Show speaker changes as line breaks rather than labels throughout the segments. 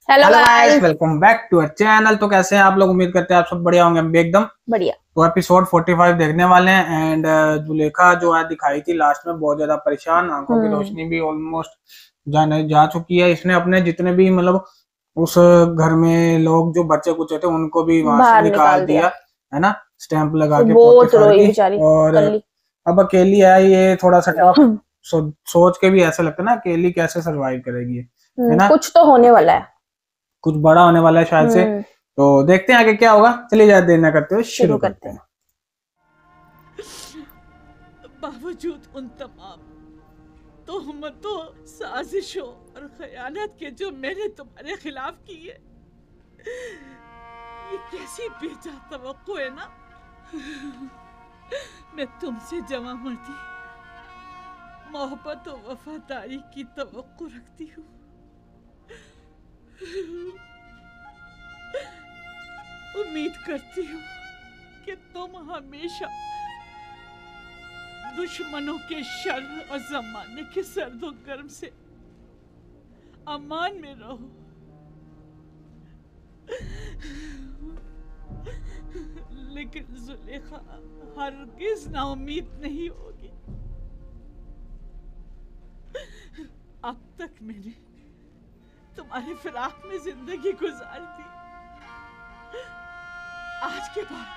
Hello
hello guys,
guys.
Welcome back to our channel. तो कैसे हैं आप लोग? उम्मीद करते हैं आप सब बढ़िया होंगे। हम भी एकदम।
बढ़िया।
तो एपिसोड 45 देखने वाले हैं। एंड जुलेखा जो है दिखाई थी लास्ट में बहुत ज्यादा परेशान, आंखों की
हम्म।
रोशनी भी ऑलमोस्ट जाने जा चुकी है। इसने अपने जितने भी मतलब उस घर में लोग जो बच्चे कुछ थे उनको भी वहां से
बाहर
निकाल
निकाल दिया।
दिया, है ना। स्टैंप लगा
वो
के पोती
बहुत
फाड़
रोई
दी।
बेचारी।
और
कल्ली।
अब अकेली है ये, थोड़ा सा टफ। सोच के भी ऐसा लगता है ना, अकेली कैसे सरवाइव करेगी ये, है ना।
कुछ तो होने वाला है।
कुछ बड़ा होने वाला है शायद से।
हम्म।
तो देखते हैं आगे क्या होगा। चलिए ज्यादा देर ना करते हुए
शुरू
शुरू
करते
करते
हैं।
हैं।
बावजूद उन तमाम तोहमतों, साजिशों और खयानत के जो मैंने तुम्हारे खिलाफ की है, ये कैसी बेजा तवक्को है ना। मैं तुमसे जमा मर्दी, मोहब्बत और वफादारी की तवक्को रखती हूँ। उम्मीद करती हूँ कि तुम हमेशा दुश्मनों के शर और जमाने के सर्द और गर्म से अमान में रहो। लेकिन जुलेखा हरगिज नाउम्मीद नहीं होगी। अब तक मैंने तुम्हारे फिराक में जिंदगी गुजारी थी। आज के बाद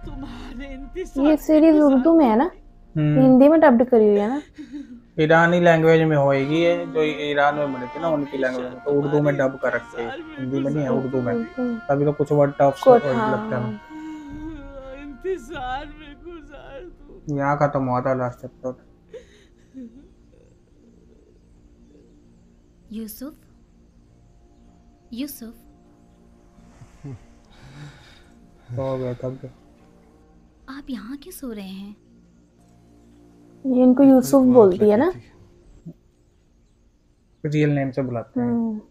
तुम्हारे इंतजार
ये
में
सीरीज उर्दू में है ना?
गुजारूंगी।
हिंदी में डब्ड करी हुई है ना?
ईरानी लैंग्वेज में होएगी ये, जो ईरान में बनी थी ना उनकी
हमेशा
लैंग्वेज में। तो उर्दू
तुम्हारे
में डब कर रखे हैं,
इंतजार में
हिंदी में नहीं है, उर्दू में।
गुजारूंगी।
उर्दू।
तभी तो कुछ वर्ड टफ
कोट,
लगता है।
हाँ।
इंतजार में गुजार दूंगी।
यहाँ खत्म हुआ था लास्ट एपिसोड।
यूसुफ, यूसुफ,
हो गया, थक गया।
आप यहाँ क्यों सो रहे हैं?
ये इनको यूसुफ बोलती है ना?
रियल नेम से बुलाते हैं।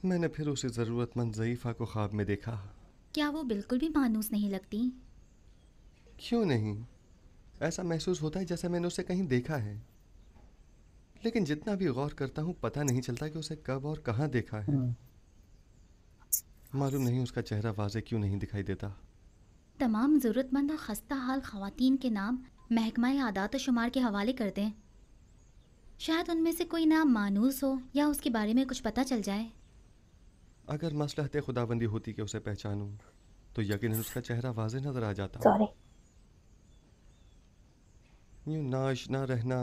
मैंने फिर उसे ज़रूरतमंद ज़ईफ़ा को ख्वाब में देखा।
क्या वो बिल्कुल भी मानूस नहीं लगती?
क्यों नहीं? ऐसा महसूस होता है जैसे मैंने उसे कहीं देखा है, लेकिन जितना भी गौर करता हूँ पता नहीं चलता कि उसे कब और कहाँ देखा है। मालूम नहीं उसका चेहरा वाज़े क्यों नहीं दिखाई देता।
तमाम ज़रूरतमंद और खस्ता हाल ख़वातीन के नाम महकमा आदात शुमार के हवाले कर दें। शायद उनमें से कोई नाम मानूस हो या उसके बारे में कुछ पता चल जाए।
अगर मसलहत खुदाबंदी होती कि उसे पहचानूं, तो यकीनन उसका चेहरा वाज़े नज़र आ जाता।
सॉरी।
यूं नाआशना रहना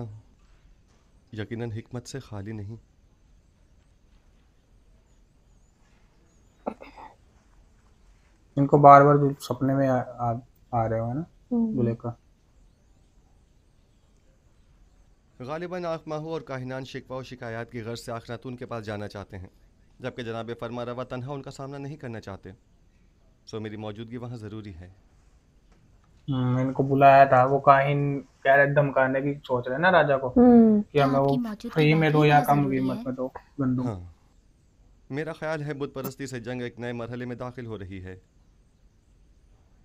यकीनन हिकमत से खाली नहीं।
इनको बार बार जो सपने में आ रहे हो ना जुलेखा।
गालिबन आखमाहू और काहिनान शिकवा और शिकायत की गर्ज से आखनातून के पास जाना चाहते हैं, जबकि जनाब फरमा रवा तन्हा उनका सामना नहीं करना चाहते। सो मेरी मौजूदगी वहाँ ज़रूरी है।
इनको बुलाया था, वो काहिन कह रहे धमकाने की सोच रहे हैं ना राजा को, कि
क्या
हमें वो
आपकी मौजूदगी
फ्री में दो
वाकई
या
वहाँ
कम
ज़रूरी
कीमत
है?
में दो गंदुम।
हाँ, मेरा ख्याल है बुत परस्ती से जंग एक नए मरहले में दाखिल हो रही है।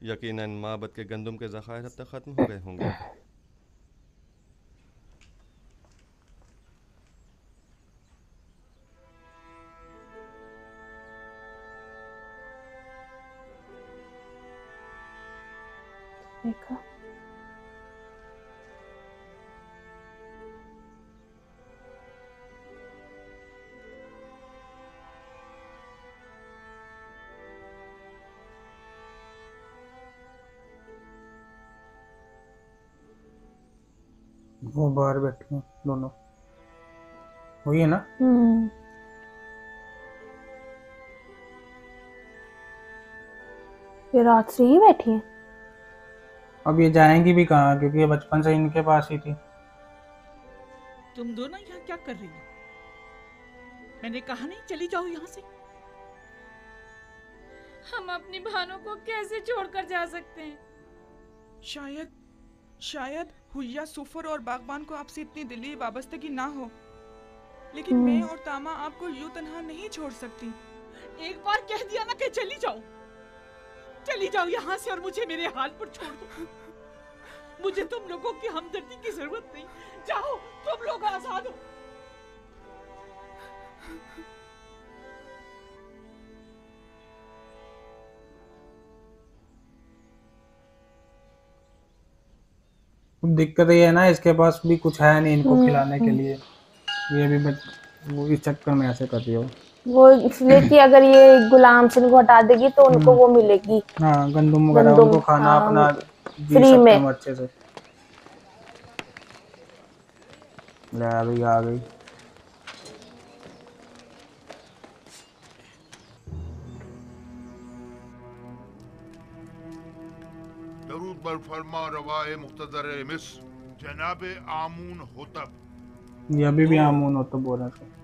यकीनन माबद के गंदुम के ज़खायर अब तक ख़त्म हो गए होंगे।
देखा।
वो बाहर बैठे हैं दोनों, वही है ना।
ये रात से ही बैठी है।
अब ये जाएंगी भी कहाँ, क्योंकि ये बचपन से इनके पास ही थी।
तुम दोनों यहाँ क्या कर रही हो? मैंने कहा नहीं चली जाओ यहाँ से।
हम अपनी बहनों को कैसे छोड़कर जा सकते हैं?
शायद हुया, सुफर और बागबान को आपसे इतनी दिली वाबस्तगी ना हो, लेकिन मैं और तामा आपको यूं तन्हा नहीं छोड़ सकती।
एक बार कह दिया ना कि चली जाओ यहाँ से और मुझे मेरे हाल पर छोड़ दो। मुझे तुम लोगों की हमदर्दी की जरूरत नहीं। जाओ, तुम लोग आजाद हो।
दिक्कत ये है ना, इसके पास भी कुछ है नहीं इनको खिलाने के
हम्म।
लिए, ये भी वो इस चक्कर में ऐसे कर रही हो।
वो इसलिए कि अगर ये गुलाम सिंह को हटा देगी तो उनको वो मिलेगी,
हाँ, गंदुम वगैरह
गंदुम,
उनको खाना
हाँ,
अपना जी
फ्री
सकते
में।
हैं वो अच्छे से। ले अभी आ गई।
दरूद बर फरमा रवाए मुख्तदर मिस्र जनाब आमून होतब।
ये अभी भी
ओ।
आमून हो तो बोल रहे थे।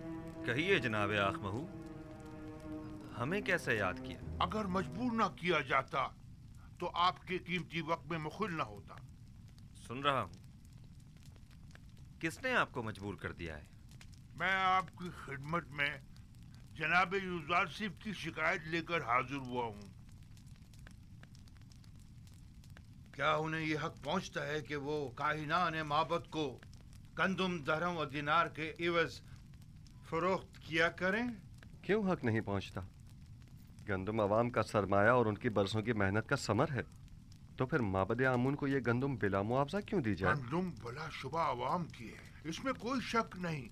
कहिए जनाब आखमहू, हमें कैसे याद किया?
अगर मजबूर ना किया जाता तो आपके कीमती वक्त में मुखिल ना होता।
सुन रहा हूँ। किसने आपको मजबूर कर दिया है?
मैं आपकी खिदमत में जनाब यूजारसिफ की शिकायत लेकर हाजिर हुआ हूँ।
क्या उन्हें यह हक पहुंचता है कि वो काहिनान माबद को गंदुम, दरहम और दिनार के इवज फरोख्त किया करें?
क्यों हक नहीं पहुंचता? गंदुम अवाम का सरमाया और उनकी बरसों की मेहनत का समर है, तो फिर माबद आमून को ये गंदुम बिला मुआवजा क्यों दी जाए?
गंदुम बला शुबा अवाम की है, इसमें कोई शक नहीं,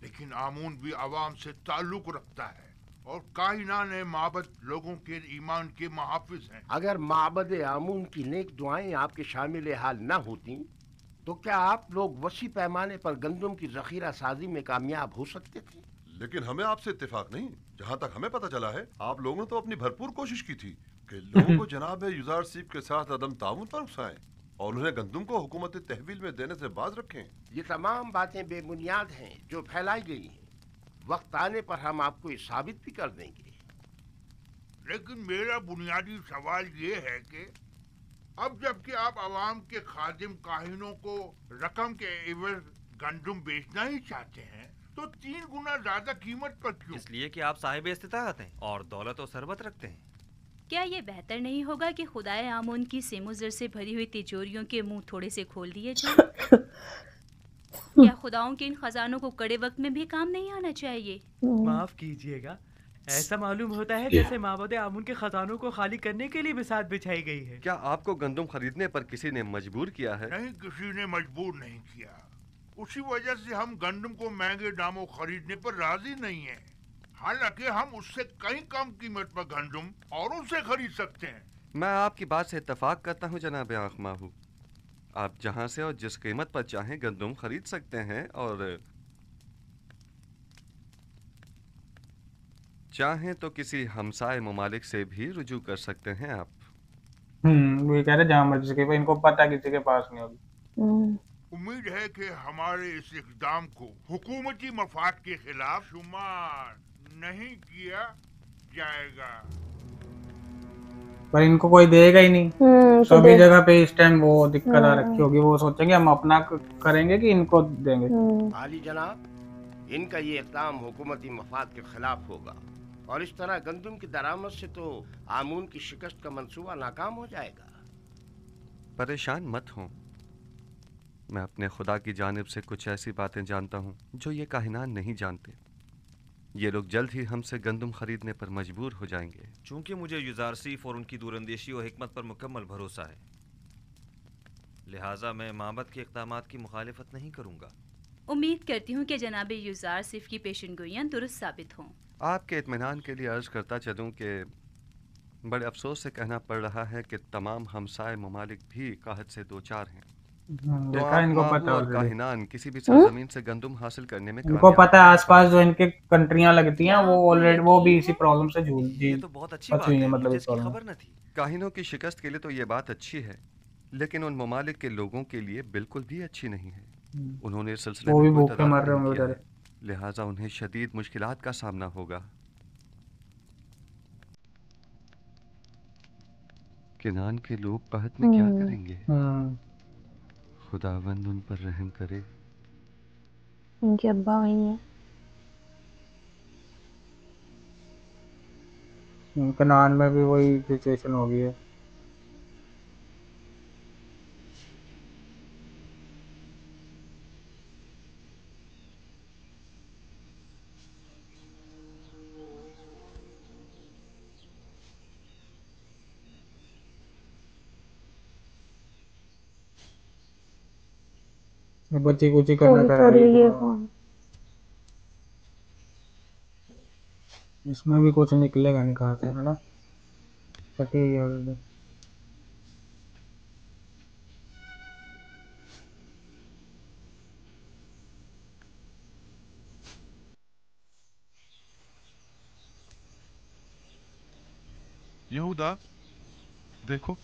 लेकिन आमून भी अवाम से ताल्लुक रखता है और काहिनान माबद लोगों के ईमान के मुहाफिज हैं।
अगर माबद आमून की नेक दुआएं आपके शामिल हाल न होती तो क्या आप लोग वसी पैमाने पर गंदुम की जखीरा साजी में कामयाब हो सकते थे?
लेकिन हमें आपसे इत्तेफाक नहीं। जहाँ तक हमें पता चला है, आप लोगों ने तो अपनी भरपूर कोशिश की थी कि लोगों को जनाब यूजारसिफ के साथ अदम ताउन पर उकसाएं और उन्हें गंदुम को हुकूमत तहवील में देने से बाज रखें।
ये तमाम बातें बेबुनियाद हैं जो फैलाई गई हैं। वक्त आने पर हम आपको ये साबित भी कर देंगे।
लेकिन मेरा बुनियादी सवाल ये है कि अब जबकि आप अवाम के खादिम काहिनों को रकम के एवज गंदुम बेचना ही चाहते हैं, तो 3 गुना ज्यादा कीमत पर क्यों?
इसलिए कि आप साहिब इस्तिताअत हैं और दौलत और सरबत रखते हैं।
क्या ये बेहतर नहीं होगा कि खुदाए आमून की सेमोजर से भरी हुई तिजोरियों के मुंह थोड़े से खोल दिए जाएं? क्या खुदाओं के इन खजानों को कड़े वक्त में भी काम नहीं आना चाहिए?
माफ कीजिएगा, ऐसा मालूम होता है जैसे माबद आमून के खजानों को खाली करने के लिए बिसात बिछाई गई है।
क्या आपको गंदुम खरीदने पर किसी ने मजबूर किया है?
नहीं, किसी ने मजबूर नहीं किया। उसी वजह से हम गंदम को महंगे दामों खरीदने पर राजी नहीं हैं। हालांकि हम उससे कहीं कम कीमत पर गंदम और उनसे खरीद सकते हैं।
मैं आपकी बात से इत्तेफाक करता हूँ जनाब आखमाहू। आप जहाँ से और जिस कीमत पर चाहें गंदुम खरीद सकते हैं, और चाहें तो किसी हमसाए ममालिक से भी रुजू कर सकते हैं आप।
वो कह रहे जहाँ मर्जी के, इनको पता किसी के पास नहीं होगी।
उम्मीद है कि हमारे इस इक़दाम को हुकूमती मफाद के खिलाफ शुमार नहीं किया जाएगा।
पर इनको कोई देगा ही नहीं। सभी जगह पे इस टाइम वो दिक्कत आ रखी होगी, वो सोचेंगे हम अपना करेंगे कि इनको देंगे।
आली जनाब, इनका ये इक़दाम हुकूमती मफाद के खिलाफ होगा और इस तरह गंदुम की दरामद से तो आमून की शिकस्त का मंसूबा नाकाम हो जाएगा।
परेशान मत हों, मैं अपने खुदा की जानिब से कुछ ऐसी बातें जानता हूँ जो ये काहिनान नहीं जानते। ये लोग जल्द ही हमसे गंदुम खरीदने पर मजबूर हो जाएंगे।
चूंकि मुझे यूजारसिफ और उनकी दूरंदेशी और हिकमत पर मुकम्मल भरोसा है, लिहाजा मैं माबद के इक़दामात की मुखालिफत नहीं करूँगा।
उम्मीद करती हूँ कि जनाब यूजारसिफ की पेशनगोइयाँ दुरुस्त साबित हों।
आपके इत्मीनान के लिए अर्ज करता चलूँ कि बड़े अफसोस से कहना पड़ रहा है कि तमाम हमसाए ममालिक भी काहत से दो चार हैं।
देखा, इनको पता
और
है।
काहिनान किसी भी सरजमीन से गंदुम हासिल करने में
इनको पता है आसपास जो इनके कंट्रियां लगती हैं वो ऑलरेडी वो भी इसी प्रॉब्लम से जूझ
ये तो बहुत अच्छी बात है,
मतलब
मुझे
इस
इसकी
प्रॉब्लम
खबर न थी।
काहिनों की शिकस्त के लिए तो ये बात अच्छी है, लेकिन उन ममालिक के लोगों के लिए बिल्कुल भी अच्छी नहीं है। उन्होंने इस सिलसिले
वो भी
में कोई
भूखे मर रहे
तदाद
होंगे
नहीं किया
बेचारे।
है, लिहाजा उन्हें शदीद मुश्किलात का सामना होगा। किनान के लोग कहत में क्या करेंगे? खुदावंद उन पर रहम करे।
उनके अब्बा वही है।
कनान में भी वही सिचुएशन हो गई है। बच्ची कुची करना
सॉरी
करा
सॉरी,
रही
ये
है।
कौन?
इसमें भी कुछ निकलेगा नहीं कहाँ से, है ना? पति ही है already।
यहूदा, देखो,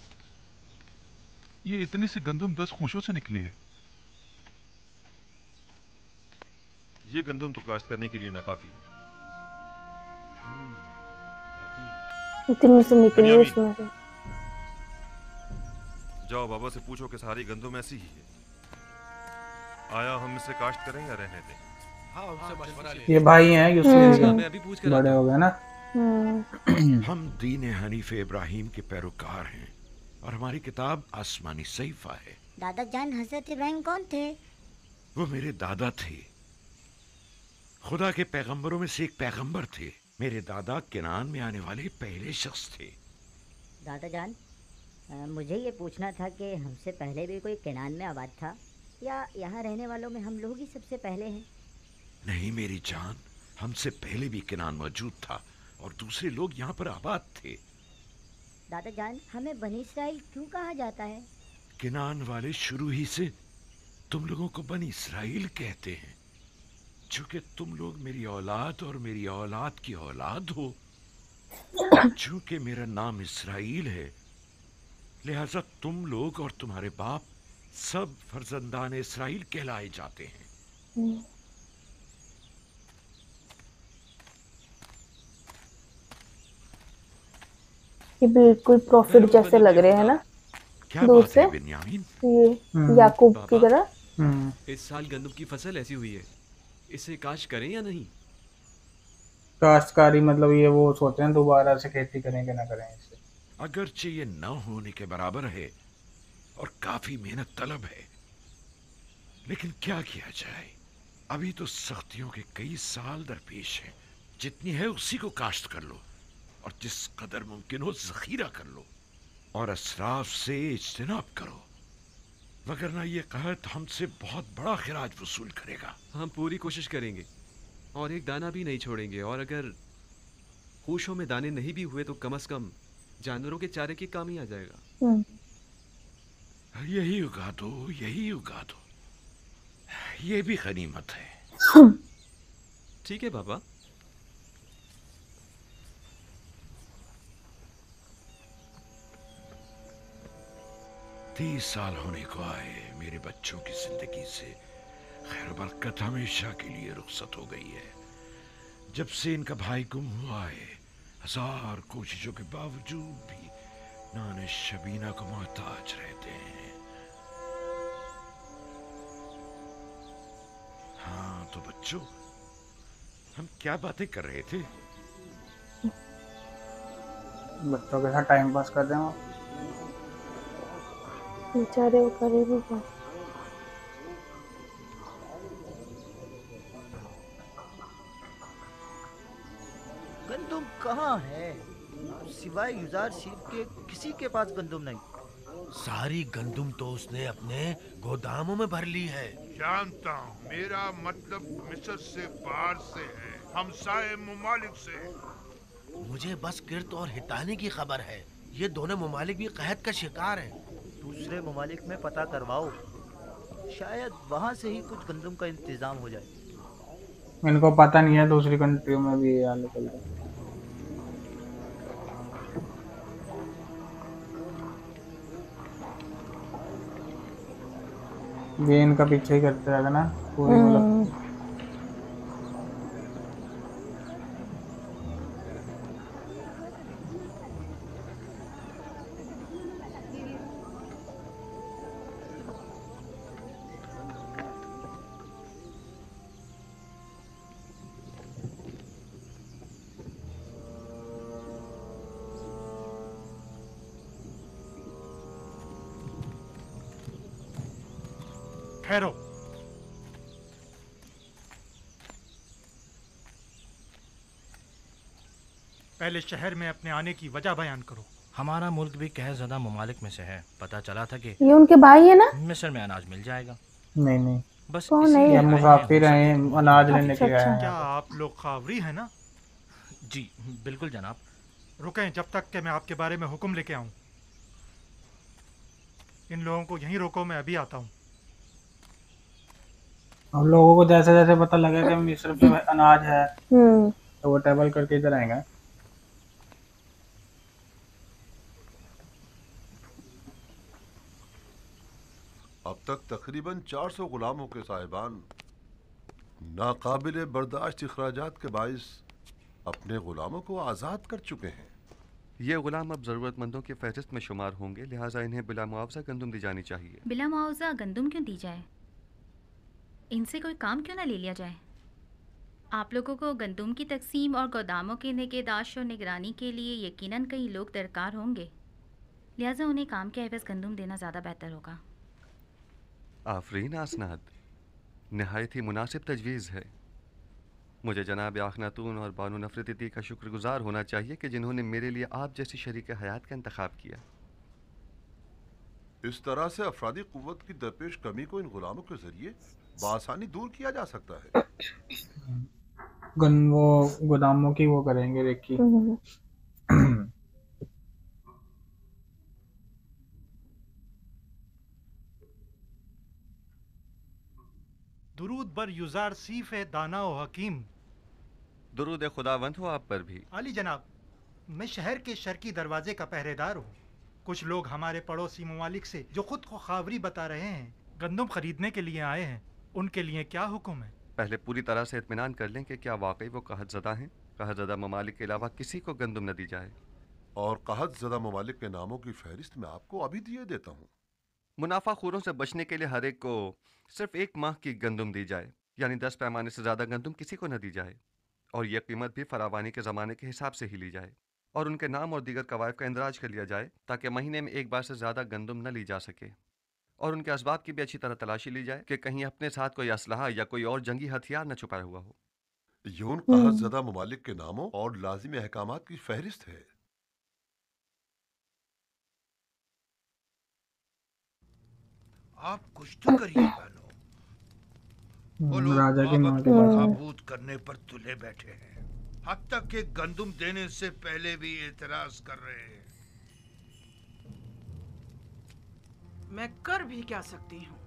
ये इतनी सी गंदम 10 खूंशों से निकली है।
ये गंदम तो काश्त करने के लिए नाकाफी है।
इतनी से निकली है
बनियामीन,
इसमें से।
जाओ बाबा से पूछो कि सारी गंदम ऐसी ही है। आया हम इसे काश्त करें या रहने दें?
हाँ, उनसे मशवरा ले।
ये भाई हैं यूसुफ
मैं अभी पूछ कर
बड़े
आता
हो
हूँ।
गए ना।
हम दीन हनीफ इब्राहिम के पैरोकार हैं और हमारी किताब आसमानी सहीफा है।
दादा जान हजरत इब्राहिम कौन थे?
वो मेरे दादा थे, खुदा के पैगंबरों में से एक पैगंबर थे। मेरे दादा किनान में आने वाले पहले शख्स थे।
दादा जान, मुझे ये पूछना था कि हमसे पहले भी कोई किनान में आबाद था या यहाँ रहने वालों में हम लोग ही सबसे पहले हैं?
नहीं मेरी जान, हमसे पहले भी किनान मौजूद था और दूसरे लोग यहाँ पर आबाद थे।
दादा जान, हमें बनी इसराइल क्यों कहा जाता है?
किनान वाले शुरू ही से तुम लोगों को बनी इसराइल कहते हैं, चूंकि तुम लोग मेरी औलाद और मेरी औलाद की औलाद हो। चूंकि मेरा नाम इसराइल है, लिहाजा तुम लोग और तुम्हारे बाप सब फर्जंदान इसराइल कहलाए जाते हैं।
ये बिल्कुल प्रॉफिट जैसे लग रहे हैं ना
क्या
दूर
बात
से,
है बिन्यामीन?
ये याकूब की तरह।
इस साल गंदम की फसल ऐसी हुई है, इसे काश्त करें या नहीं?
काश्तकारी मतलब ये वो सोचते हैं दोबारा से खेती करेंगे ना करें इसे।
अगरचे ये न होने के बराबर है और काफी मेहनत तलब है, लेकिन क्या किया जाए, अभी तो सख्तियों के कई साल दरपेश हैं। जितनी है उसी को काश्त कर लो और जिस कदर मुमकिन हो जखीरा कर लो और असराफ से इज्तिनाब करो, वगरना ये कहत हमसे बहुत बड़ा खिराज वसूल करेगा।
हम पूरी कोशिश करेंगे और एक दाना भी नहीं छोड़ेंगे, और अगर खूशों में दाने नहीं भी हुए तो कम से कम जानवरों के चारे के काम ही आ जाएगा।
यही उगा दो, यही उगा दो, ये भी गनीमत है।
ठीक है बाबा।
तीस साल होने को आए मेरे बच्चों की जिंदगी से खैर बरकत हमेशा के लिए रुखसत हो गई है। जब से इनका भाई गुम हुआ है, हजार कोशिशों के बावजूद भी नाने शबीना को मोहताज रहते हैं। हाँ तो बच्चों, हम क्या बातें कर रहे थे?
बच्चों के साथ टाइम पास कर रहे हो।
बेचारे वो करेगी क्या?
गंदुम कहाँ है? सिवाय युजार शीफ के किसी के पास गंदुम नहीं।
सारी गंदुम तो उसने अपने गोदामों में भर ली है।
जानता हूँ, मेरा मतलब मिस्र से, बाहर से है, हमसाए मुमालिक से।
मुझे बस किर्त और हितानी की खबर है। ये दोनों मुमालिक भी कहत का शिकार हैं।
दूसरे मुमालिक में पता करवाओ, शायद वहाँ से ही कुछ गंदुम का इंतजाम हो जाए।
इनको पता नहीं है दूसरी कंट्रियों में भी ये हाल चल रहा है। ये इनका पीछे ही करते रहेगा ना पूरी मतलब।
ठहरो। पहले शहर में अपने आने की वजह बयान करो।
हमारा मुल्क भी कहज़दा मुमालिक में से है। पता चला था कि
ये उनके भाई है ना?
मिस्र में अनाज मिल जाएगा।
नहीं नहीं,
बस
कौन है
इसीलिए
ये?
या
आए हैं
मुसाफिर
हो
हैं,
सके तो।
अनाज लेने के लिए आए हैं
क्या
यहाँ
आप लोग खावरी हैं ना? जी बिल्कुल जनाब।
रुकें जब तक कि मैं आपके बारे में हुक्म लेके आऊं। इन लोगों को यहीं रोको, मैं अभी आता हूं।
हम लोगों को जैसे जैसे पता लगेगा कि मिस्र पे अनाज है तो वो टेबल करके इधर आएंगे।
अब तक तकरीबन 400 गुलामों के साहिबान नाकाबिले बर्दाश्त अखराजात के बाइस अपने गुलामों को आज़ाद कर चुके हैं।
ये गुलाम अब ज़रूरतमंदों की फहरिस्त में शुमार होंगे, लिहाजा इन्हें बिला मुआवजा गंदुम दी जानी चाहिए।
बिला मुआवजा गंदुम क्यों दी जाए? इनसे कोई काम क्यों ना ले लिया जाए? आप लोगों को गंदुम की तकसीम और गोदामों की निगहदाश्त और निगरानी के लिए यकीनन कई लोग दरकार होंगे, लिहाजा उन्हें काम के एवज़ गंदुम देना ज़्यादा बेहतर होगा।
आफरीन आसनाद, नहायत ही मुनासिब तजवीज़ है। मुझे जनाब आखनातून और बानो नफरती का शुक्रगुजार होना चाहिए कि जिन्होंने मेरे लिए आप जैसी शरीक हयात का इंतखाब किया।
इस तरह से अफरादी कुव्वत की दरपेश कमी को इन गुलामों के जरिए बआसानी दूर किया जा सकता है।
वो गोदामों की वो करेंगे रेकी।
दुरूद बर युजार सीफ है दाना व हकीम।
दुरूद खुदावंद हो आप पर भी।
अली जनाब, मैं शहर के शर्की दरवाजे का पहरेदार हूँ। कुछ लोग हमारे पड़ोसी ममालिक से जो खुद को खावरी बता रहे हैं गंदम खरीदने के लिए आए हैं। उनके लिए क्या हुक्म है?
पहले पूरी तरह से इत्मीनान कर लें कि क्या वाकई वो कहतज़दा हैं। कहतज़दा ममालिक के अलावा किसी को गंदम न दी जाए।
और कहतज़दा ममालिक के नामों की फहरिस्त मैं आपको अभी दिए देता हूँ।
मुनाफाखोरों से बचने के लिए हर एक को सिर्फ 1 माह की गंदम दी जाए, यानी 10 पैमाने से ज़्यादा गंदम किसी को न दी जाए, और यह कीमत भी फरावानी के ज़माने के हिसाब से ही ली जाए, और उनके नाम और दीगर कवायद का इंदराज कर लिया जाए ताकि महीने में एक बार से ज़्यादा गंदम न ली जा सके, और उनके असबाब की भी अच्छी तरह तलाशी ली जाए कि कहीं अपने साथ कोई असलहा या कोई और जंगी हथियार न छुपाया हुआ हो।
ये उन कहतज़दा ममालिक के नामों और लाजिमी अहकामात की फहरिस्त है।
आप कुछ तो करिए बानो। वो लोग
राजा की माँ
बाबत
के
को
पास।
नाबूद करने पर तुले बैठे हैं। हत्ता के गंदुम देने से पहले भी एतराज कर रहे हैं।
मैं कर भी क्या सकती हूँ?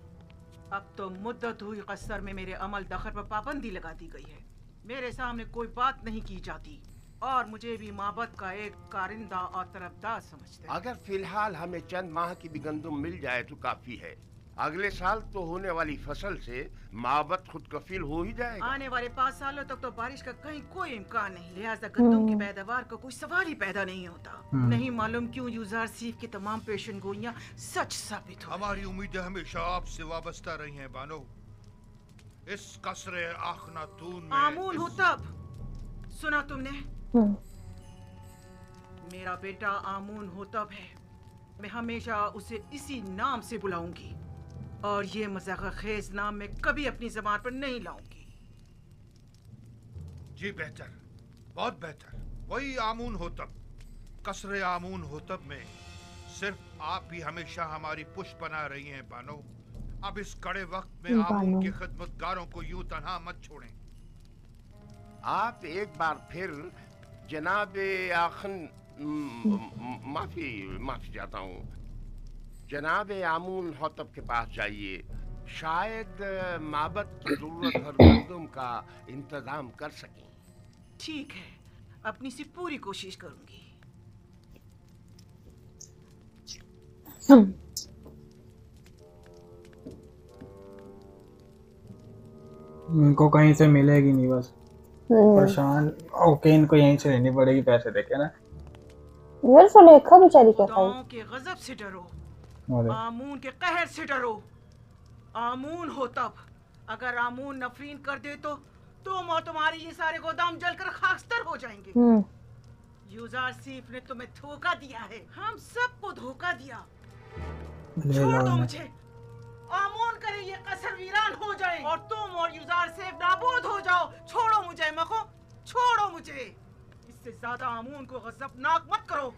अब तो मुद्दत हुई कसर में मेरे अमल दखल पर पाबंदी लगा दी गई है। मेरे सामने कोई बात नहीं की जाती और मुझे भी माबद का एक कारिंदा और तरफदार समझते हैं।
अगर फिलहाल हमें चंद माह की भी गंदुम मिल जाए तो काफी है। अगले साल तो होने वाली फसल से माबद खुद कफील हो ही जाएगा।
आने वाले 5 सालों तक तो बारिश का कहीं कोई इम्कान नहीं, लिहाजा गंदम की पैदावार का कोई सवाल ही पैदा नहीं होता। नहीं मालूम क्यों यूजार सीफ की तमाम पेशन गोइयां सच साबित हो।
हमारी उम्मीदें हमेशा आपसे वाबस्ता रही हैं बानो। इस कसरे आखनातून में
आमूल हो तब सुना तुमने? मेरा बेटा आमून हो तब है। मैं हमेशा उसे इसी नाम से बुलाऊंगी और ये मजाक खेज नाम मैं कभी अपनी जबान पर नहीं लाऊंगी।
जी बेहतर, बहुत बेहतर। वही आमून होतब। कसरे आमून होतब में सिर्फ आप ही हमेशा हमारी पुष्प बना रही हैं बानो। अब इस कड़े वक्त में आमून के खिदमतगारों को यूं तन्हा मत छोड़ें।
आप एक बार फिर जनाब माफी चाहता हूँ, जनाब आमून होतब के पास जाइए। शायद माबद की जरूरत भर गंदुम का इंतजाम कर सकें।
ठीक है, अपनी सी पूरी कोशिश करूंगी।
इनको कहीं से मिलेगी नहीं, बस परेशान ओके। इनको यहीं से लेनी पड़ेगी पैसे देके ना।
यार सुलेखा बेचारी क्या खाई।
खुदाओं के गजब से डरो, आमून के कहर से डरो। आमून हो तब, अगर आमून नफरीन कर दे तो तुम और तुम्हारे ये सारे गोदाम जलकर खाकस्तर हो जाएंगे। यूजार सीफ ने तुम्हें धोखा दिया है, हम सबको धोखा दिया। छोड़ दो मुझे। आमून करे ये कसर वीरान हो जाए और तुम और यूजार सीफ नाबूद हो जाओ। छोड़ो मुझे मखो, छोड़ो मुझे। इससे ज्यादा आमून को गजबनाक मत करो।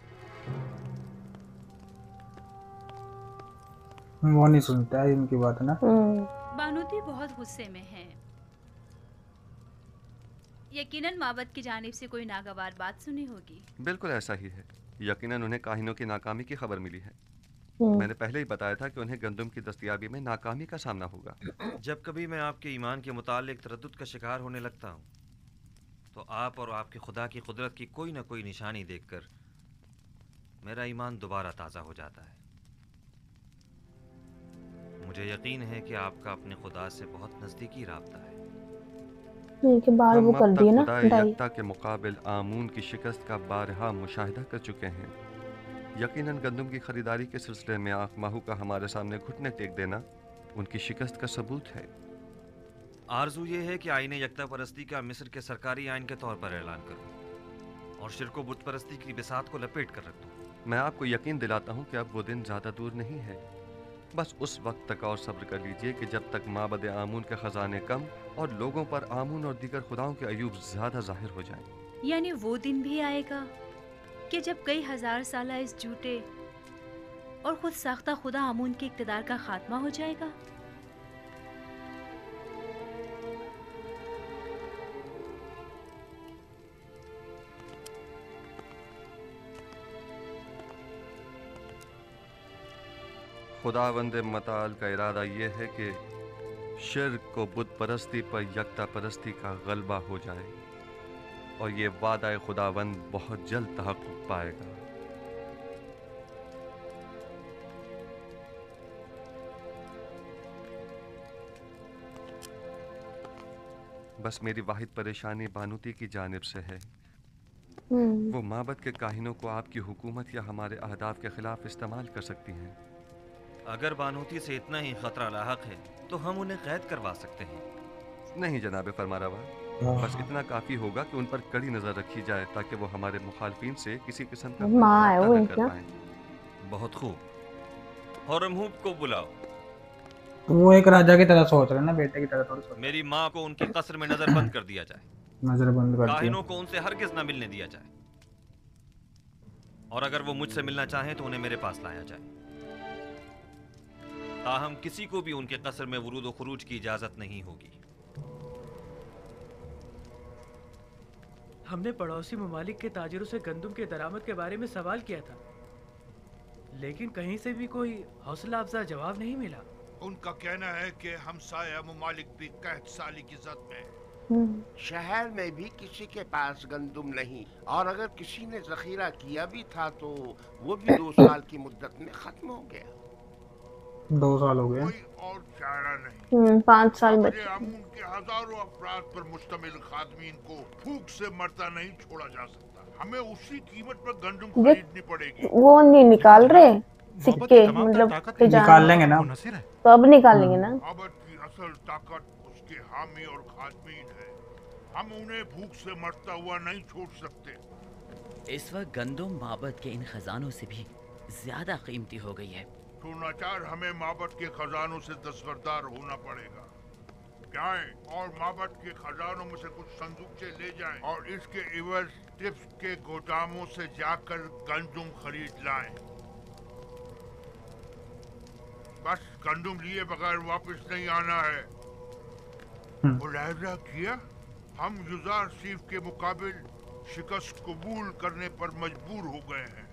वो नहीं सुनता है इनकी बात ना।
बानूती बहुत गुस्से में है। यकीनन माबद की जानिब से कोई नागवार बात सुनी होगी।
बिल्कुल ऐसा ही है। यकीनन उन्हें काहिनों की नाकामी की खबर मिली है। मैंने पहले ही बताया था कि उन्हें गंदम की दस्तयाबी में नाकामी का सामना होगा।
जब कभी मैं आपके ईमान के मुतालिक तरद्दुद का शिकार होने लगता हूँ तो आप और आपके खुदा की कुदरत की कोई ना कोई निशानी देखकर मेरा ईमान दोबारा ताज़ा हो जाता है। मुझे यकीन है कि आपका अपने खुदा से बहुत नज़दीकी राब्ता है।
इनके बाल वो कर दिए ना डाई।
यक्ता के मुकाबिल आमून की शिकस्त का बारहा मुशाहिदा कर चुके हैं। यकीनन गंदम की खरीदारी के सिलसिले में आखमाहू का हमारे सामने घुटने टेक देना उनकी शिकस्त का सबूत है।
आरजू ये है कि आईने यक्ता परस्ती का मिस्र के सरकारी आइन के तौर पर ऐलान करूं और शिरको बुत परस्ती की बिसात को लपेट कर रख दूं।
मैं आपको यकीन दिलाता हूँ कि अब वो दिन ज़्यादा दूर नहीं है। बस उस वक्त तक और सब्र कर लीजिए कि जब तक माबद आमून के ख़जाने कम और लोगों पर आमून और दीगर खुदाओं के अयूब ज़्यादा जाहिर हो जाएं।
यानी वो दिन भी आएगा कि जब कई हजार साला इस झूठे और खुद साख्ता खुदा आमून के इक़्तिदार का खात्मा हो जाएगा।
खुदावंद मताल का इरादा ये है कि शिर्क को बुत परस्ती पर यक्ता परस्ती का गलबा हो जाए और ये वादा खुदावंद बहुत जल्द तहक़्क़ुक़ पाएगा। बस मेरी वाहिद परेशानी बानूती की जानिब से है। वो माबद के काहिनों को आपकी हुकूमत या हमारे अहदाफ के खिलाफ इस्तेमाल कर सकती हैं।
अगर बानूती से इतना ही खतरा लाहक है तो हम उन्हें कैद करवा सकते हैं।
नहीं जनाब फरमारवा, बस इतना काफी होगा कि उन पर कड़ी नजर रखी जाए ताकि वो हमारे मुखालफिन से किसी किस्म का
वो
न कर पाएं।
बहुत खूब। हरमहूब को बुलाओ।
वो एक राजा की तरह सोच रहे हैं ना, बेटे की तरह थोड़ी सोच।
मेरी माँ को उनकी कस्र में नजर बंद कर दिया जाए।
नजर बंद कर दिया।
काहिनों को उनसे हरगिज न मिलने दिया जाए और अगर वो मुझसे मिलना चाहें तो उन्हें मेरे पास लाया जाए। ताहम किसी को भी उनके कसर में वुरूद व खुरूज की इजाजत नहीं होगी।
हमने पड़ोसी ममालिक के ताजिरों से गंदम के दरामद के बारे में सवाल किया था, लेकिन कहीं से भी कोई हौसला अफजा जवाब नहीं मिला।
उनका कहना है कि हमसाया ममालिक भी कहत साली की जद में।
शहर में भी किसी के पास गंदम नहीं, और अगर किसी ने जखीरा किया भी था तो वो भी 2 साल की मुद्दत में खत्म हो गया।
2 साल हो गए।
कोई और चारा नहीं।
5 साल बचे।
आमून के हजारों अफराद पर मुश्तमिल खादमीन को भूख से मरता नहीं छोड़ा जा सकता। हमें उसी कीमत पर गंदम खरीदनी पड़ेगी।
वो नहीं निकाल रहे सिक्के, मतलब
निकाल लेंगे ना,
तो अब निकालेंगे ना।
माबद की असल ताकत उसके हामी और खादमीन है। हम उन्हें भूख से मरता हुआ नहीं छोड़ सकते।
इस वक्त गंदम माबद के इन खजानों से भी ज्यादा कीमती हो गई है।
तो नाचार हमें माबद के खजानों से दस्तबरदार होना पड़ेगा। जाएं और माबद के खजानों में से कुछ संदूकचे ले जाएं और इसके इवज टिप्स के गोदामों से जाकर गंदम खरीद लाएं। बस गंदम लिए बगैर वापस नहीं आना है। मुलाहजा किया, हम युजार सीफ के मुकाबिल शिकस्त कबूल करने पर मजबूर हो गए हैं,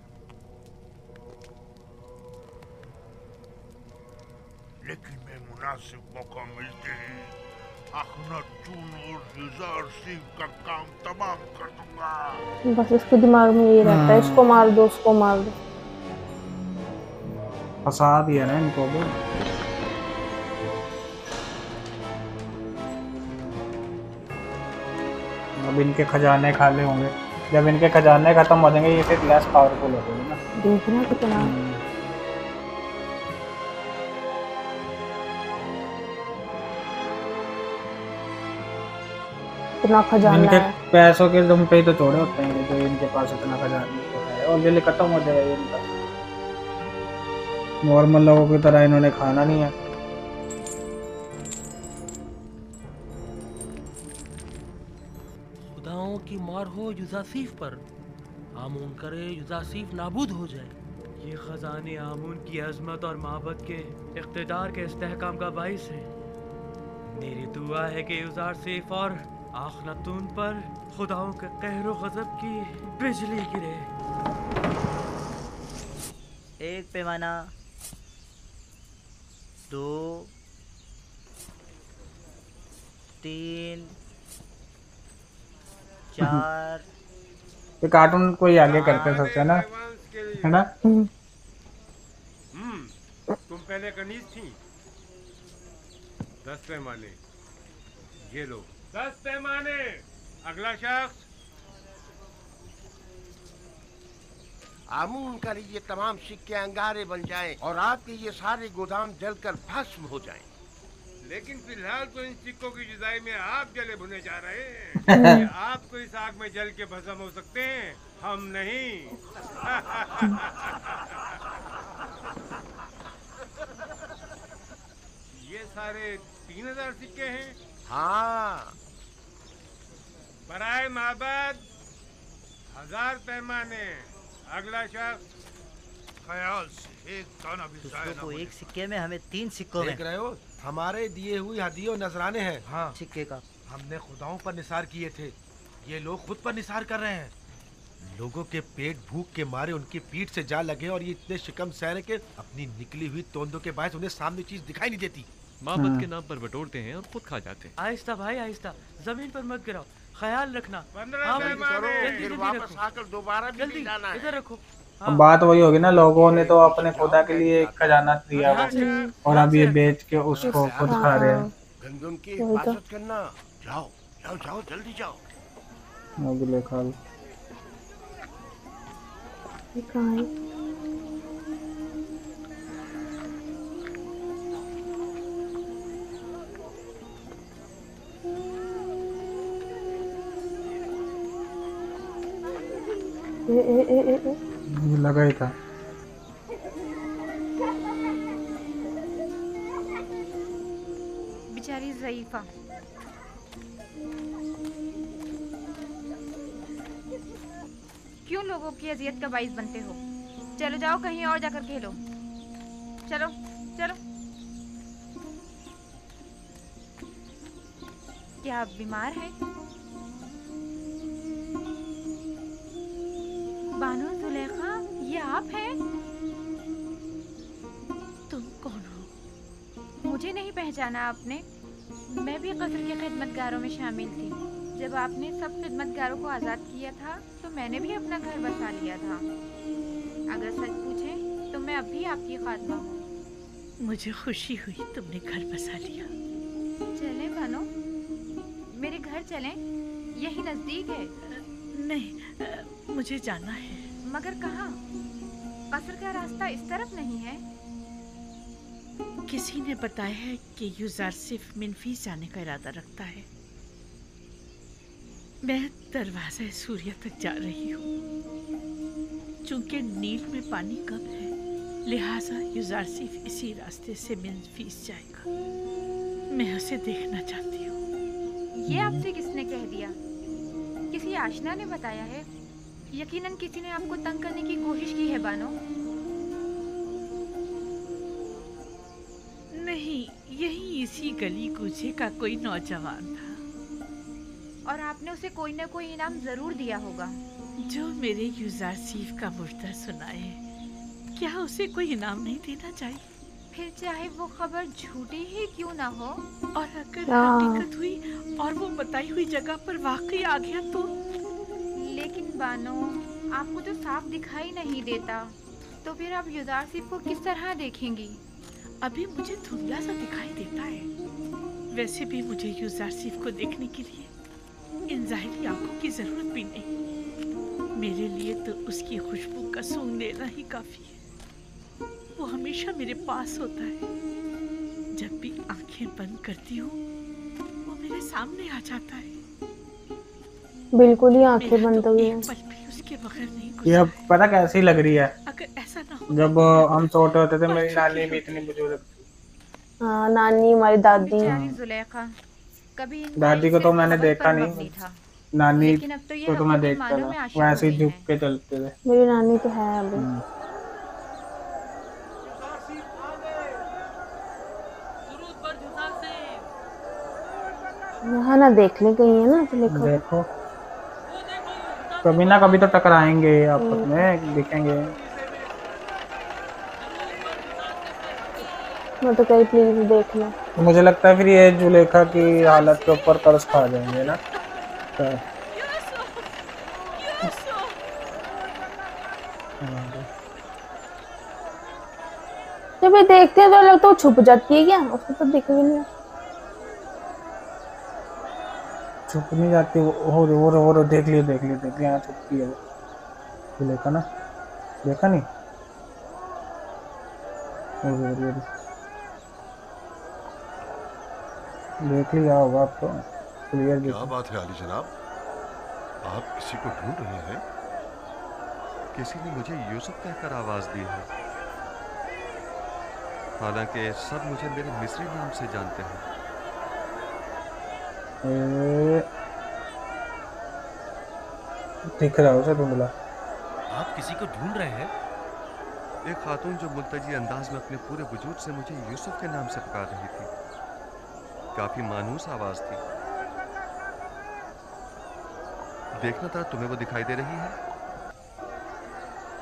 लेकिन मैं मुनासिब मौका मिलते ही अखनातून और युजार सीफ का काम तमाम कर दूंगा।
बस इसके दिमाग में ये रहता है, इसको मार दो, उसको मार दो।
फंसा दिया ना इनको भी। अब इनके खजाने खाली होंगे। जब इनके खजाने खत्म हो जाएंगे ये फिर लेस पावरफुल हो जाएंगे ना।
देखना कितना इतना खजाना
इनके
है।
पैसों के दम पे ही तो छोड़े होते हैं जो इनके पास इतना खजाना है और जल्दी खत्म हो जाएगा इनका। नॉर्मल लोगों की तरह इन्होंने खाना नहीं है।
खुदाओं की मार हो युजासीफ पर, आमून करे युजासीफ नाबूद हो जाए।
ये खजाने आमून की अजमत और माबद के इख्तिदार के इस्तेहकाम का बाइस है। मेरी दुआ है कि युज़ारसीफ और आखनातून पर खुदाओं के कहरो गज़ब की बिजली गिरे।
एक पैमाना, 2, 3, 4।
ये कार्टून कोई आगे करते सकते ना, है ना?
तुम पहले कनीज थी। 10 पैमाने, ये लो 10 पैमाने। अगला शख्स।
आमून कर ये तमाम सिक्के अंगारे बन जाएं और आपके ये सारे गोदाम जलकर भस्म हो जाएं।
लेकिन फिलहाल तो इन सिक्कों की जुदाई में आप जले भुने जा रहे हैं। ये आपको इस आग में जल के भस्म हो सकते हैं, हम नहीं। ये सारे 3000 सिक्के हैं।
हाँ।
बराए माबद 1000 पैमाने। अगला शख्स।
ख्याल से एक दाना भी जाया ना
को
हो।
एक सिक्के में, हमें 3 सिक्कों में।
देख रहे हो, हमारे दिए हुई हदियों नजराने हैं।
हाँ, सिक्के का
हमने खुदाओं पर निसार किए थे, ये लोग खुद पर निसार कर रहे हैं। लोगों के पेट भूख के मारे उनकी पीठ से जा लगे और ये इतने शिकम सहरे के अपनी निकली हुई तोंदों के बायस उन्हें सामने चीज दिखाई नहीं देती।
माबद के नाम पर बटोरते हैं और खुद खा जाते हैं।
आहिस्ता भाई आहिस्ता, जमीन पर मत गिराओ, ख्याल रखना।
15 पैमाने।
फिर वापस आकर दोबारा भी नहीं जाना है।
इधर रखो।
अब बात वही होगी ना, लोगों ने तो अपने खुदा के लिए एक खजाना दिया हुआ और अब ये बेच के उसको खुद खा रहे हैं।
गंदम की हिफाजत करना। जाओ जाओ जाओ, जल्दी जाओ।
अगले खाल लगा ही था।
बेचारी ज़ईफ़ा। क्यों लोगों की अजियत का बाइस बनते हो? चलो जाओ कहीं और जाकर खेलो। चलो चलो। क्या आप बीमार हैं? बानो जुलेखा, ये आप हैं? तुम कौन हो? मुझे नहीं पहचाना आपने? मैं भी कस्र के खिदमतगारों में शामिल थी। जब आपने सब खिदमतगारों को आज़ाद किया था तो मैंने भी अपना घर बसा लिया था। अगर सच पूछें तो मैं अब भी आपकी खात्मा हूँ।
मुझे खुशी हुई तुमने घर बसा लिया।
चलें बानो, मेरे घर चलें, यही नज़दीक है।
नहीं, मुझे जाना है।
मगर कहाँ? कस्र का रास्ता इस तरफ नहीं है।
किसी ने बताया है कि युज़ारसीफ मिनफीस जाने का इरादा रखता है। मैं दरवाज़ा सूर्य तक जा रही हूँ। चूंकि नील में पानी कम है, लिहाजा युज़ारसीफ इसी रास्ते से मिनफीस जाएगा। मैं उसे देखना चाहती हूँ।
ये आपसे किसने कह दिया? किसी आशना ने बताया है? यकीनन किसी ने आपको तंग करने की कोशिश की है बानो।
नहीं, यही इसी गली कूचे का कोई नौजवान था।
और आपने उसे कोई न कोई इनाम जरूर दिया होगा।
जो मेरे युज़ारसीफ का मुर्दा सुनाए, क्या उसे कोई इनाम नहीं देना चाहिए?
फिर चाहे वो खबर झूठी ही क्यों ना हो।
और अगर हकीकत हुई और वो बताई हुई जगह पर वाकई आ गया तो?
लेकिन बानो, आपको तो साफ दिखाई नहीं देता, तो फिर आप युज़ारसीफ को किस तरह देखेंगी?
अभी मुझे धुंधला सा दिखाई देता है। वैसे भी मुझे युज़ारसीफ को देखने के लिए इन ज़ाहिरी आंखों की जरूरत भी नहीं। मेरे लिए तो उसकी खुशबू का सूंघ लेना ही काफी है। वो हमेशा मेरे पास होता है। जब भी आंखें बंद करती हूँ, वो मेरे सामने आ जाता है।
बिल्कुल ही आंखें बंद हो गई।
उसके बगैर नहीं
ये अब पता कैसी लग रही है?
अगर ऐसा ना हो,
जब हम छोटे होते थे मेरी नानी भी इतनी बुजुर्ग थी।
हाँ, नानी, हमारी दादी।
जुलेखा, कभी
दादी को तो मैंने देखा नहीं, नानी को तो मैं देखता था, वैसे ही झुक के चलते थे।
मेरी नानी तो है अभी। यहाँ ना देख ले कहीं, है ना जुलेखा।
देखो कभी ना कभी तो टकराएंगे आपस में, दिखेंगे।
मैं तो कहीं प्लीज देख लो।
तो मुझे लगता है फिर ये जुलेखा की हालत के ऊपर तरस खा जाएंगे ना। तो
जब ये देखते हैं तो लगता है वो छुप जाती है क्या, उसको तो दिख भी नहीं।
छुप नहीं जाती वो देख लिया यहाँ छुपती है वो जुलेखा ना, देखा नहीं। वो देख लिया होगा आपको क्लियर।
क्या बात है अली जनाब, आप किसी को ढूंढ रहे हैं?
किसी ने मुझे यूसुफ कहकर आवाज दी है, हालांकि सब मुझे मेरे मिस्री नाम से जानते हैं।
दिख रहा है उसे ढूंढ ला।
आप किसी को ढूंढ रहे हैं?
एक खातून जो मुल्तजी अंदाज में अपने पूरे वजूद से मुझे यूसुफ के नाम से पुकार रही थी। काफी मानूस आवाज थी। देखना था तुम्हें वो दिखाई दे रही है?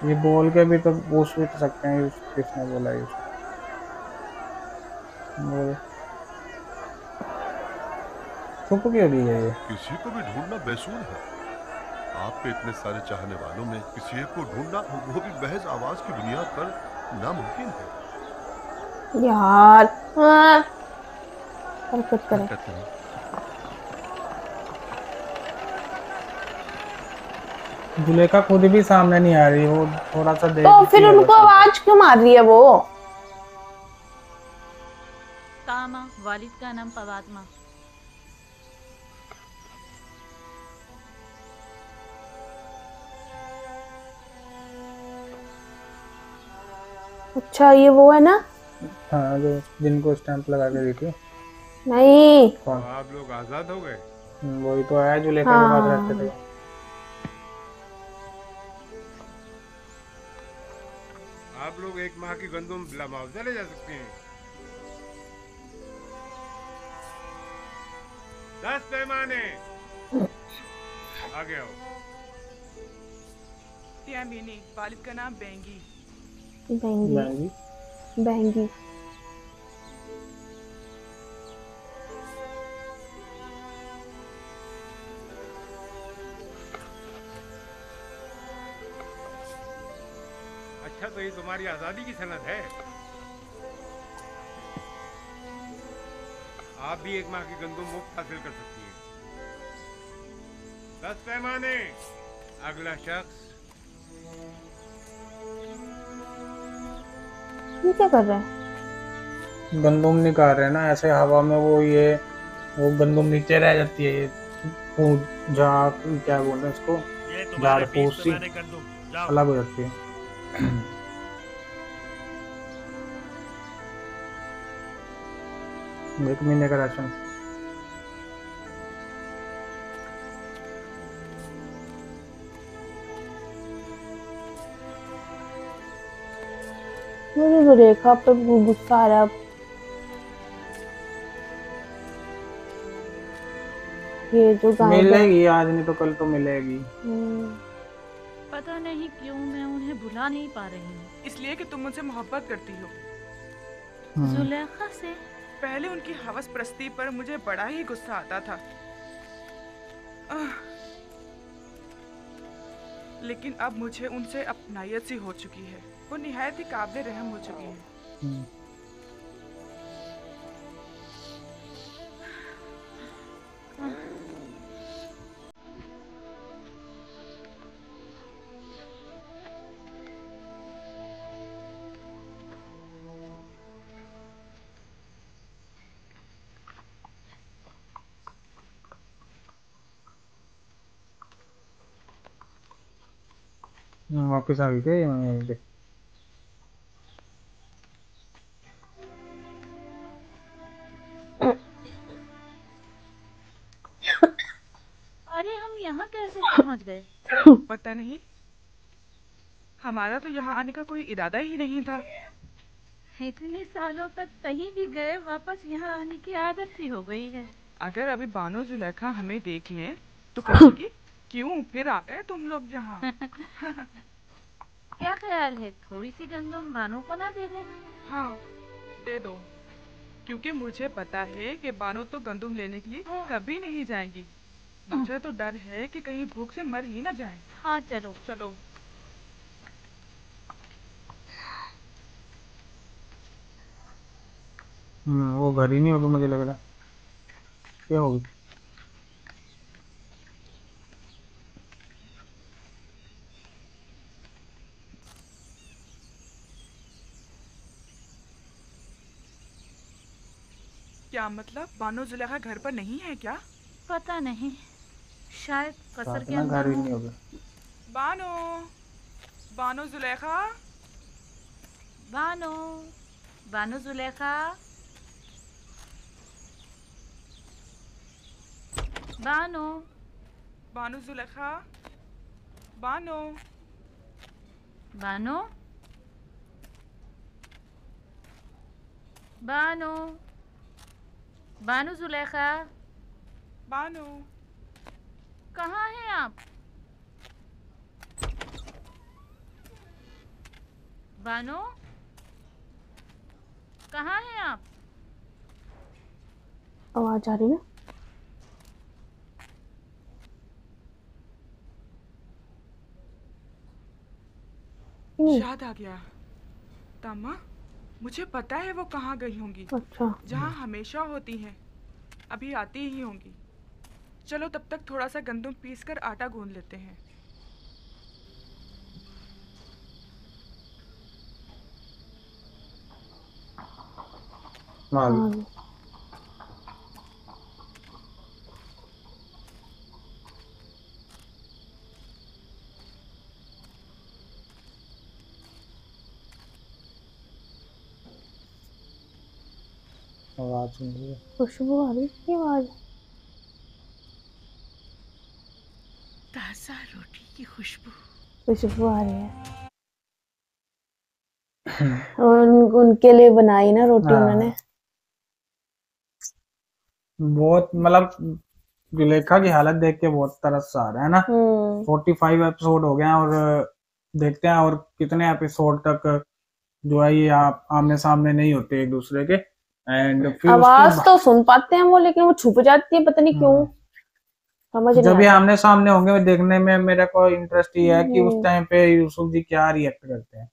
ये बोल के भी तो पूछ भी तो सकते हैं किसने बोला यूसुफ। छुप क्यों रही है ये?
किसी को भी ढूंढना बेसूर है। आप पे इतने सारे चाहने वालों में किसी एक को ढूंढना, वो भी महज आवाज की बुनियाद पर, नामुमकिन है।
यार हरकत करें।
जुलेखा खुद भी सामने नहीं आ रही, वो थोड़ा सा देख
तो फिर उनको आवाज क्यों मार रही है वो?
तामा, वालिद का नाम पवात्मा।
अच्छा ये वो है ना?
हाँ जो जिनको स्टैंप लगा के दी थी।
नहीं
कौन?
आप लोग आजाद हो गए?
वही तो आया जुलेखा के पास रहते थे।
आप लोग एक माह की गंदम बिला मुआवजा ले जा सकते हैं। 10 पैमाने आगे आओ।
त्यामिनी, वालिद का नाम बेंगी।
बेंगी बेंगी।
अच्छा तो ये तुम्हारी आजादी की सनद है। आप भी एक माह की गंदम मुफ्त हासिल कर सकती हैं। 10 पैमाने अगला शख्स।
ये क्या कर रहे हैं?
गंदम निकाल रहे हैं ना ऐसे हवा में, वो गंदम नीचे रह जाती है। ये क्या बोल रहे हैं इसको, झाड़ फूस सी अलग हो जाती है। एक महीने का राशन।
मुझे जुलेखा पे गुस्सा आ रहा है। ये जो
मिलेगी आज नहीं तो कल तो मिलेगी।
पता नहीं क्यों मैं उन्हें भुला नहीं पा रही हूँ।
इसलिए कि तुम मुझसे मोहब्बत करती हो।
जुलेखा से?
पहले उनकी हवस प्रस्ती पर मुझे बड़ा ही गुस्सा आता था, लेकिन अब मुझे उनसे अपनायत सी हो चुकी है। वो निहायत ही काबिल रहम हो चुकी है।
वापस आ गई।
अरे हम यहाँ कैसे पहुँच गए?
पता नहीं, हमारा तो यहाँ आने का कोई इरादा ही नहीं था।
इतने सालों तक कहीं भी गए वापस यहाँ आने की आदत सी हो गई है।
अगर अभी बानो जुलेखा हमें देख लें तो कहेगी क्यों फिर आ गए तुम लोग यहाँ।
क्या ख्याल है थोड़ी सी गंदम बानो को ना दे दें?
हाँ दे दो, क्योंकि मुझे पता है कि बानो तो गंदम लेने के लिए कभी नहीं जाएंगी। मुझे तो डर है कि कहीं भूख से मर ही ना जाए।
हाँ चलो
चलो।
वो घर ही नहीं होगी मुझे लग रहा। क्या होगी?
क्या मतलब बानो जुलेखा घर पर नहीं है क्या?
पता नहीं, शायद कसर के
घर
अंदर
ही
हो।
नहीं होगा।
बानो, बानो जुलेखा,
बानो, बानो जुलेखा, बानो,
बानो जुलेखा, बानो,
बानो, बानो, बानो जुलेखा,
बानो,
कहाँ हैं आप? बानो, कहाँ हैं आप?
आवाज आ रही ना?
याद आ गया तामा, मुझे पता है वो कहाँ गई होंगी।
अच्छा।
जहाँ हमेशा होती हैं, अभी आती ही होंगी। चलो तब तक थोड़ा सा गंदम पीस कर आटा गूंद लेते हैं।
आवाज सुन रही है।
खुशबू आ रही है। आवाज
ताज़ा रोटी की खुशबू।
खुशबू आ रही है। और उनके लिए बनाई ना रोटी उन्होंने।
बहुत मतलब जुलेखा की हालत देख के बहुत तरस आ रहा है ना। 45 एपिसोड हो गए हैं और देखते हैं और कितने एपिसोड तक जो है ये आप आमने सामने नहीं होते एक दूसरे के। एंड फिर
आवाज तो सुन पाते हैं वो, लेकिन वो छुप जाती है, पता नहीं क्यों, समझ नहीं
जब ये
आता।
आमने सामने होंगे देखने में मेरा को इंटरेस्ट ये है कि उस टाइम पे यूसुफ जी क्या रिएक्ट करते हैं,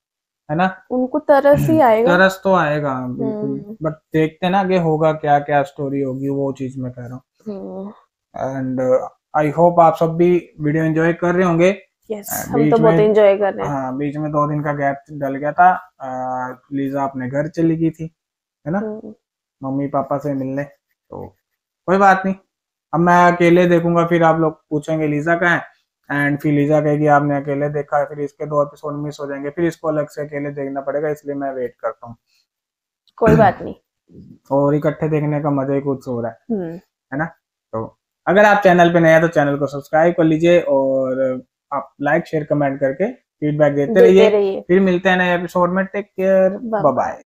है ना।
उनको तरस ही आएगा।
तरस तो आएगा बिल्कुल, बट देखते ना कि होगा क्या क्या स्टोरी होगी, वो चीज मैं कह रहा हूँ। एंड आई होप आप सब भी वीडियो एंजॉय कर रहे होंगे।
यस, हम तो बहुत एंजॉय कर रहे हैं।
हाँ, बीच में 2 दिन का गैप डल गया था। लीजा अपने घर चली गई थी, है ना, मम्मी पापा से मिलने। तो कोई बात नहीं, अब मैं अकेले देखूंगा, फिर आप लोग पूछेंगे लीजा कहाँ है, एंड फिर लीजा कहेगी आपने अकेले देखा है, फिर इसके 2 एपिसोड मिस हो जाएंगे, फिर इसको अलग से अकेले देखना पड़ेगा, इसलिए मैं वेट करता हूँ।
कोई बात नहीं,
और इकट्ठे देखने का मजा ही कुछ हो रहा है ना। तो अगर आप चैनल पे नए हैं तो चैनल को सब्सक्राइब कर लीजिए और आप लाइक शेयर कमेंट करके फीडबैक देते रहिए। फिर मिलते हैं नए एपिसोड में। Take care, bye bye.